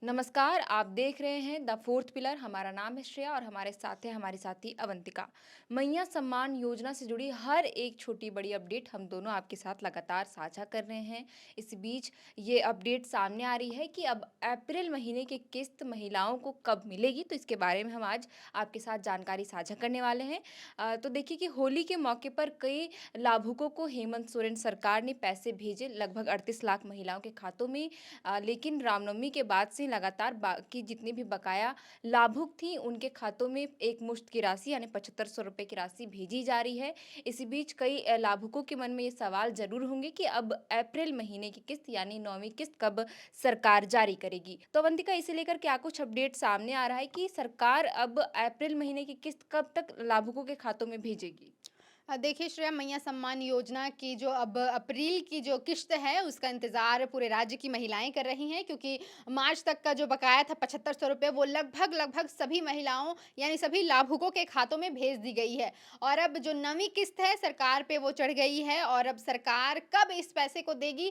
नमस्कार, आप देख रहे हैं द फोर्थ पिलर। हमारा नाम है श्रेया और हमारे साथ है हमारी साथी अवंतिका। मैया सम्मान योजना से जुड़ी हर एक छोटी बड़ी अपडेट हम दोनों आपके साथ लगातार साझा कर रहे हैं। इस बीच ये अपडेट सामने आ रही है कि अब अप्रैल महीने की किस्त महिलाओं को कब मिलेगी, तो इसके बारे में हम आज आपके साथ जानकारी साझा करने वाले हैं। तो देखिए कि होली के मौके पर कई लाभुकों को हेमंत सोरेन सरकार ने पैसे भेजे, लगभग 38 लाख महिलाओं के खातों में। लेकिन रामनवमी के बाद से लगातार बाकी जितनी भी बकाया लाभुक थी उनके खातों में एक मुश्त की राशि यानी 7500 रुपए की राशि भेजी जा रही है। इसी बीच कई लाभुकों के मन में ये सवाल जरूर होंगे कि अब अप्रैल महीने की किस्त यानी 9वीं किस्त कब सरकार जारी करेगी। तो अवंतिका, इसे लेकर क्या कुछ अपडेट सामने आ रहा है कि सरकार अब अप्रैल महीने की किस्त कब तक लाभुकों के खातों में भेजेगी? देखिए श्रेया, मैया सम्मान योजना की जो अब अप्रैल की जो किश्त है उसका इंतज़ार पूरे राज्य की महिलाएं कर रही हैं, क्योंकि मार्च तक का जो बकाया था 7500 रुपये वो लगभग लगभग सभी महिलाओं यानी सभी लाभुकों के खातों में भेज दी गई है। और अब जो नवीं किस्त है सरकार पे वो चढ़ गई है और अब सरकार कब इस पैसे को देगी,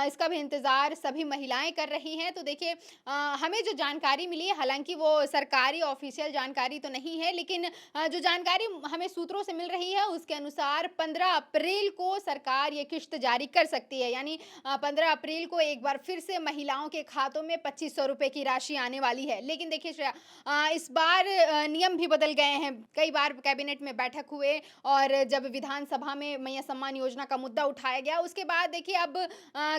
इसका भी इंतज़ार सभी महिलाएं कर रही हैं। तो देखिए, हमें जो जानकारी मिली है, हालांकि वो सरकारी ऑफिशियल जानकारी तो नहीं है, लेकिन जो जानकारी हमें सूत्रों से मिल रही है उसके अनुसार 15 अप्रैल को सरकार ये किश्त जारी कर सकती है। यानी 15 अप्रैल को एक बार फिर से महिलाओं के खातों में 2500 रुपए की राशि आने वाली है। लेकिन देखिए श्रेया, इस बार नियम भी बदल गए हैं। कई बार कैबिनेट में बैठक हुए और जब विधानसभा में मैया सम्मान योजना का मुद्दा उठाया गया उसके बाद देखिए अब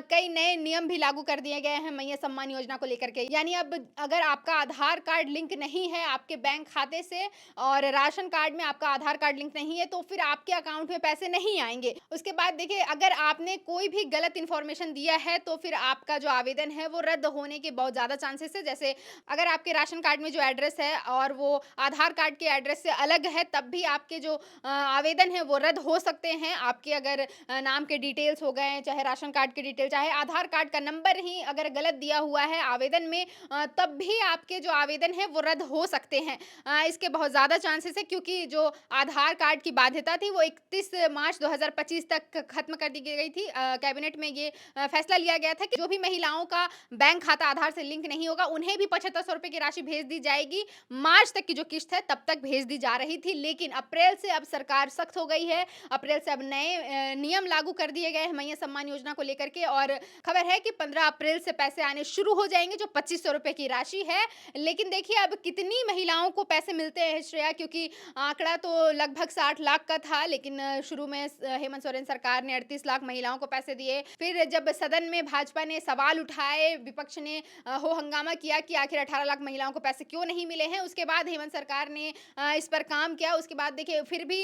कई नए नियम भी लागू कर दिए गए हैं मैया सम्मान योजना को लेकर के। यानी अब अगर आपका आधार कार्ड लिंक नहीं है आपके बैंक खाते से और राशन कार्ड में आपका आधार कार्ड लिंक नहीं है तो फिर आपके अकाउंट में पैसे नहीं आएँगे। उसके बाद देखिए, अगर आपने कोई भी गलत इन्फॉर्मेशन दिया है तो फिर आपका जो आवेदन है वो रद्द होने के बहुत ज़्यादा चांसेस है। जैसे अगर आपके राशन कार्ड में जो एड्रेस है और वो आधार कार्ड के एड्रेस से अलग है तब भी आपके जो आवेदन है वो रद्द हो सकते हैं। आपके अगर नाम के डिटेल्स हो गए, चाहे राशन कार्ड के डिटेल, चाहे आधार कार्ड का नंबर ही अगर गलत दिया हुआ है आवेदन में, तब भी आपके जो आवेदन है वो रद्द हो सकते हैं। इसके बहुत ज़्यादा चांसेस है, क्योंकि जो आधार कार्ड की बाध्यता थी वो 31 मार्च 2025 तक खत्म कर दी गई थी। कैबिनेट में ये फैसला लिया गया था कि जो भी महिलाओं का बैंक खाता आधार से लिंक नहीं होगा उन्हें भी 7500 रुपए की राशि भेज दी जाएगी। मार्च तक की जो किस्त है तब तक भेज दी जा रही थी, लेकिन अप्रैल से अब सरकार सख्त हो गई है। अप्रैल से अब नए नियम लागू कर दिए गए हैं मैया सम्मान योजना को लेकर के, और खबर है कि 15 अप्रैल से पैसे आने शुरू हो जाएंगे जो 2500 रुपए की राशि है। लेकिन देखिए अब कितनी महिलाओं को पैसे मिलते हैं श्रेया, क्योंकि आंकड़ा तो लगभग 60 लाख का था, लेकिन शुरू में हेमंत सोरेन सरकार ने 38 लाख महिलाओं को पैसे दिए। फिर जब सदन में भाजपा ने सवाल उठाए, विपक्ष ने हो हंगामा किया कि आखिर 18 लाख महिलाओं को पैसे क्यों नहीं मिले हैं, उसके बाद हेमंत सरकार ने इस पर काम किया। उसके बाद देखिए फिर भी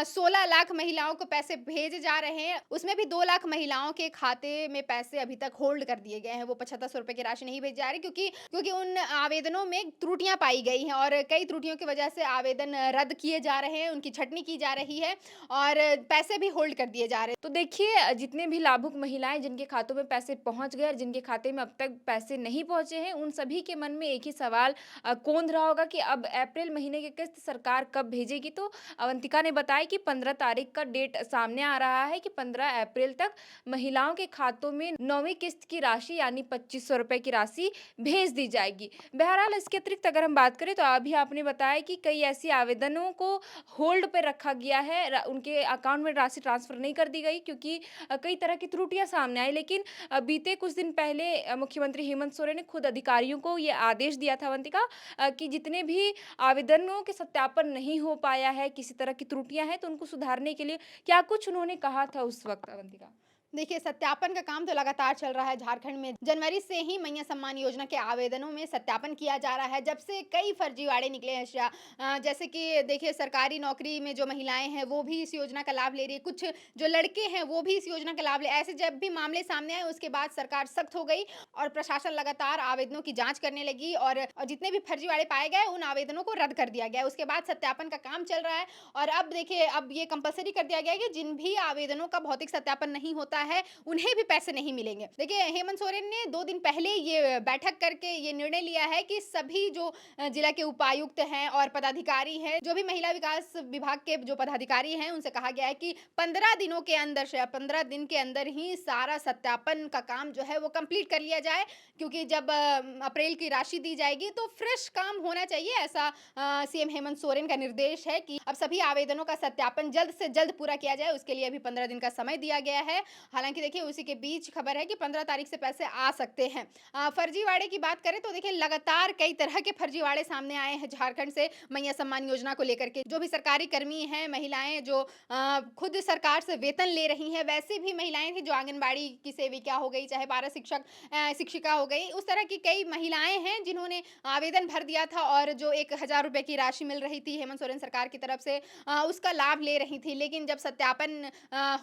16 लाख महिलाओं को पैसे भेजे जा रहे हैं। उसमें भी 2 लाख महिलाओं के खाते में पैसे अभी तक होल्ड कर दिए गए हैं। वो 7500 रुपए की राशि नहीं भेजी जा रही, क्योंकि क्योंकि उन आवेदनों में त्रुटियां पाई गई हैं और कई त्रुटियों की वजह से आवेदन रद्द किए जा रहे हैं, उनकी छटनी की जा रही है और पैसे भी होल्ड कर दिए जा रहे हैं। तो देखिए, जितने भी लाभुक महिलाएं जिनके खातों में पैसे पहुंच गए और जिनके खाते में अब तक पैसे नहीं पहुंचे हैं, उन सभी के मन में एक ही सवाल कौंध रहा होगा कि अब अप्रैल महीने की किस्त सरकार कब भेजेगी। तो अवंतिका ने बताया कि 15 तारीख का डेट सामने आ रहा है कि 15 अप्रैल तक महिलाओं के खातों में 9वीं किस्त की राशि यानी 2500 रुपए की राशि भेज दी जाएगी। बहरहाल, इसके अतिरिक्त अगर हम बात करें तो अभी आपने बताया कि कई ऐसी आवेदनों को होल्ड पे रखा गया है, उनके अकाउंट में राशि ट्रांसफर नहीं कर दी गई क्योंकि कई तरह की त्रुटियां सामने आई। लेकिन बीते कुछ दिन पहले मुख्यमंत्री हेमंत सोरेन ने खुद अधिकारियों को ये आदेश दिया था अवंतिका, कि जितने भी आवेदनों के सत्यापन नहीं हो पाया है, किसी तरह की त्रुटियां हैं तो उनको सुधारने के लिए क्या कुछ उन्होंने कहा था उस वक्त अवंतिका? देखिए, सत्यापन का काम तो लगातार चल रहा है झारखंड में। जनवरी से ही मैया सम्मान योजना के आवेदनों में सत्यापन किया जा रहा है, जब से कई फर्जीवाड़े निकले हैं श्रेया। जैसे कि देखिए, सरकारी नौकरी में जो महिलाएं हैं वो भी इस योजना का लाभ ले रही है, कुछ जो लड़के हैं वो भी इस योजना का लाभ ले। ऐसे जब भी मामले सामने आए उसके बाद सरकार सख्त हो गई और प्रशासन लगातार आवेदनों की जांच करने लगी और जितने भी फर्जीवाड़े पाए गए उन आवेदनों को रद्द कर दिया गया। उसके बाद सत्यापन का काम चल रहा है और अब देखिए, अब ये कंपलसरी कर दिया गया है कि जिन भी आवेदनों का भौतिक सत्यापन नहीं होता है, उन्हें भी पैसे नहीं मिलेंगे। देखिए, हेमंत सोरेन ने 2 दिन पहले ये बैठक करके ये निर्णय लिया है कि सभी जो जिला के उपायुक्त हैं और पदाधिकारी हैं, जो भी महिला विकास विभाग के जो पदाधिकारी हैं, उनसे कहा गया है कि 15 दिनों के अंदर से 15 दिन के अंदर ही सारा सत्यापन का काम जो है वो कंप्लीट कर लिया जाए, क्योंकि जब अप्रैल की राशि दी जाएगी तो फ्रेश काम होना चाहिए। ऐसा सीएम हेमंत सोरेन का निर्देश है कि अब सभी आवेदनों का सत्यापन जल्द से जल्द पूरा किया जाए, उसके लिए अभी 15 दिन का समय दिया गया है। हालांकि देखिए, उसी के बीच खबर है कि 15 तारीख से पैसे आ सकते हैं। फर्जीवाड़े की बात करें तो देखिए, लगातार कई तरह के फर्जीवाड़े सामने आए हैं झारखंड से मैया सम्मान योजना को लेकर के। जो भी सरकारी कर्मी हैं, महिलाएं जो खुद सरकार से वेतन ले रही हैं, वैसे भी महिलाएं थी जो आंगनबाड़ी की सेविका हो गई, चाहे पारा शिक्षक शिक्षिका हो गई, उस तरह की कई महिलाएं हैं जिन्होंने आवेदन भर दिया था और जो 1000 रुपए की राशि मिल रही थी हेमंत सोरेन सरकार की तरफ से, उसका लाभ ले रही थी। लेकिन जब सत्यापन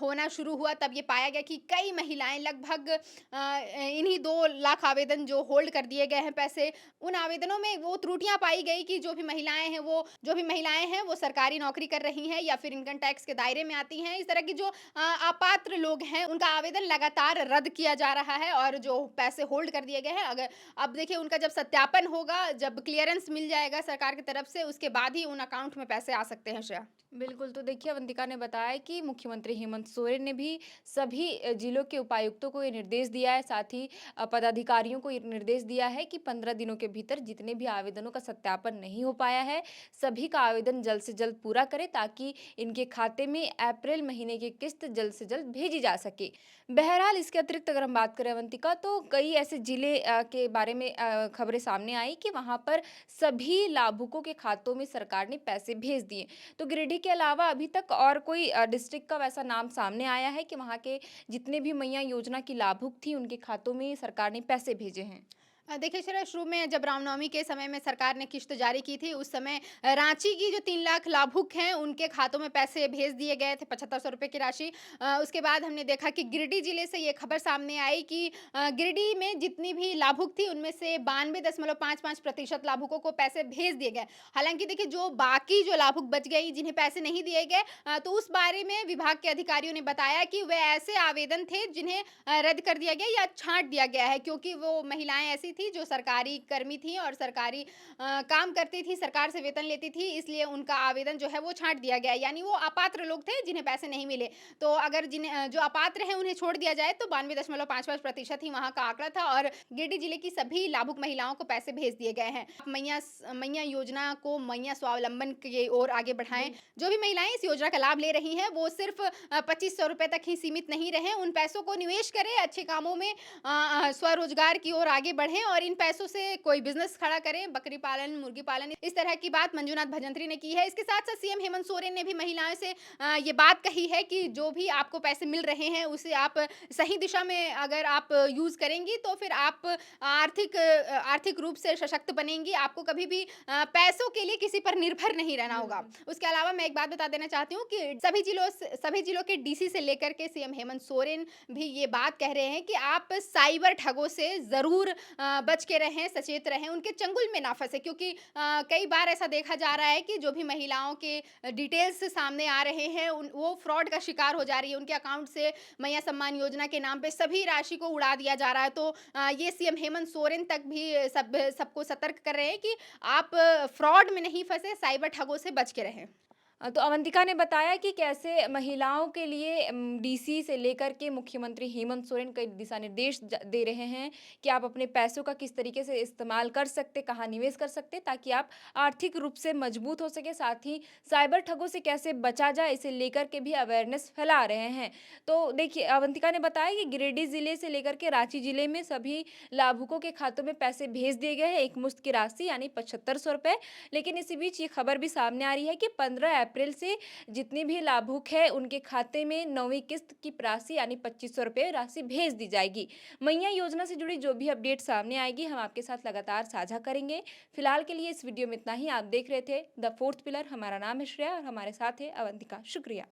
होना शुरू हुआ तब ये पाया गया कि कई महिलाएं लगभग इन्हीं 2 लाख आवेदन जो होल्ड कर दिए गए हैं पैसे, उन आवेदनों में वो त्रुटियां पाई गई कि जो भी महिलाएं हैं वो सरकारी नौकरी कर रही हैं या फिर इनकम टैक्स के दायरे में आती हैं। इस तरह की जो अपात्र लोग हैं, उनका आवेदन लगातार रद्द किया जा रहा है और जो पैसे होल्ड कर दिए गए हैं, अगर अब देखिए उनका जब सत्यापन होगा, जब क्लियरेंस मिल जाएगा सरकार की तरफ से, उसके बाद ही उन अकाउंट में पैसे आ सकते हैं श्रेया। बिल्कुल, तो देखिए अवंतिका ने बताया कि मुख्यमंत्री हेमंत सोरेन ने भी सभी जिलों के उपायुक्तों को ये निर्देश दिया है, साथ ही पदाधिकारियों को ये निर्देश दिया है कि 15 दिनों के भीतर जितने भी आवेदनों का सत्यापन नहीं हो पाया है, सभी का आवेदन जल्द से जल्द पूरा करें ताकि इनके खाते में अप्रैल महीने की किस्त जल्द से जल्द भेजी जा सके। बहरहाल इसके अतिरिक्त अगर हम बात करें अवंतिका, तो कई ऐसे जिले के बारे में खबरें सामने आई कि वहाँ पर सभी लाभुकों के खातों में सरकार ने पैसे भेज दिए। तो गिरिडीह के अलावा अभी तक और कोई डिस्ट्रिक्ट का वैसा नाम सामने आया है कि वहाँ के जितने भी मैया योजना की लाभुक थी उनके खातों में सरकार ने पैसे भेजे हैं? देखिए श्रेया, शुरू में जब रामनवमी के समय में सरकार ने किश्त जारी की थी, उस समय रांची की जो 3 लाख लाभुक हैं, उनके खातों में पैसे भेज दिए गए थे, 7500 रुपए की राशि। उसके बाद हमने देखा कि गिरिडीह जिले से ये खबर सामने आई कि गिरिडीह में जितनी भी लाभुक थी, उनमें से 92.55% लाभुकों को पैसे भेज दिए गए। हालांकि देखिए, जो बाकी जो लाभुक बच गई, जिन्हें पैसे नहीं दिए गए, तो उस बारे में विभाग के अधिकारियों ने बताया कि वे ऐसे आवेदन थे जिन्हें रद्द कर दिया गया या छांट दिया गया है, क्योंकि वो महिलाएं ऐसी थी जो सरकारी कर्मी थी और सरकारी काम करती थी, सरकार से वेतन लेती थी, इसलिए उनका आवेदन जो है वो छांट दिया गया। यानी वो अपात्र लोग थे जिन्हें पैसे नहीं मिले। तो अगर जिन्हें जो अपात्र हैं उन्हें छोड़ दिया जाए तो 92.55% ही वहाँ का आंकड़ा था और गिरिडीह जिले की सभी लाभुक महिलाओं को पैसे भेज दिए गए हैं। मैया योजना को मैया स्वावलंबन की ओर आगे बढ़ाएं। जो भी महिलाएं इस योजना का लाभ ले रही हैं, वो सिर्फ 2500 रुपए तक ही सीमित नहीं रहे, उन पैसों को निवेश करें, अच्छे कामों में स्वरोजगार की ओर आगे बढ़ें और इन पैसों से कोई बिजनेस खड़ा करें, बकरी पालन, मुर्गी पालन, इस तरह की बात मंजूनाथ भजंत्री ने की है। इसके साथ-साथ सीएम हेमंत सोरेन ने भी महिलाओं से ये बात कही है कि जो भी आपको पैसे मिल रहे हैं, उसे आप सही दिशा में अगर आप यूज़ करेंगी, तो फिर आप आर्थिक रूप से सशक्त बनेंगी। आपको कभी भी पैसों के लिए किसी पर निर्भर नहीं रहना होगा। उसके अलावा मैं एक बात बता देना चाहती हूँ कि सभी जिलों के डीसी से लेकर के सीएम हेमंत सोरेन भी ये बात कह रहे हैं कि आप साइबर ठगों से ज़रूर बच के रहें, सचेत रहें, उनके चंगुल में ना फंसे, क्योंकि कई बार ऐसा देखा जा रहा है कि जो भी महिलाओं के डिटेल्स सामने आ रहे हैं, वो फ्रॉड का शिकार हो जा रही है। उनके अकाउंट से मैया सम्मान योजना के नाम पे सभी राशि को उड़ा दिया जा रहा है। तो ये सीएम हेमंत सोरेन तक भी सबको सतर्क कर रहे हैं कि आप फ्रॉड में नहीं फंसे, साइबर ठगों से बच के रहें। तो अवंतिका ने बताया कि कैसे महिलाओं के लिए डीसी से लेकर के मुख्यमंत्री हेमंत सोरेन कई दिशा निर्देश दे रहे हैं कि आप अपने पैसों का किस तरीके से इस्तेमाल कर सकते, कहाँ निवेश कर सकते, ताकि आप आर्थिक रूप से मजबूत हो सके। साथ ही साइबर ठगों से कैसे बचा जाए, इसे लेकर के भी अवेयरनेस फैला रहे हैं। तो देखिए अवंतिका ने बताया कि गिरिडीह जिले से लेकर के रांची जिले में सभी लाभुकों के खातों में पैसे भेज दिए गए हैं, एक मुश्त की राशि यानी 7500 रुपए। लेकिन इसी बीच ये खबर भी सामने आ रही है कि 15 अप्रैल से जितने भी लाभुक हैं उनके खाते में 9वीं किस्त की राशि यानी 2500 रुपए राशि भेज दी जाएगी। मैया योजना से जुड़ी जो भी अपडेट सामने आएगी हम आपके साथ लगातार साझा करेंगे। फिलहाल के लिए इस वीडियो में इतना ही। आप देख रहे थे द फोर्थ पिलर। हमारा नाम है श्रेया और हमारे साथ है अवंतिका। शुक्रिया।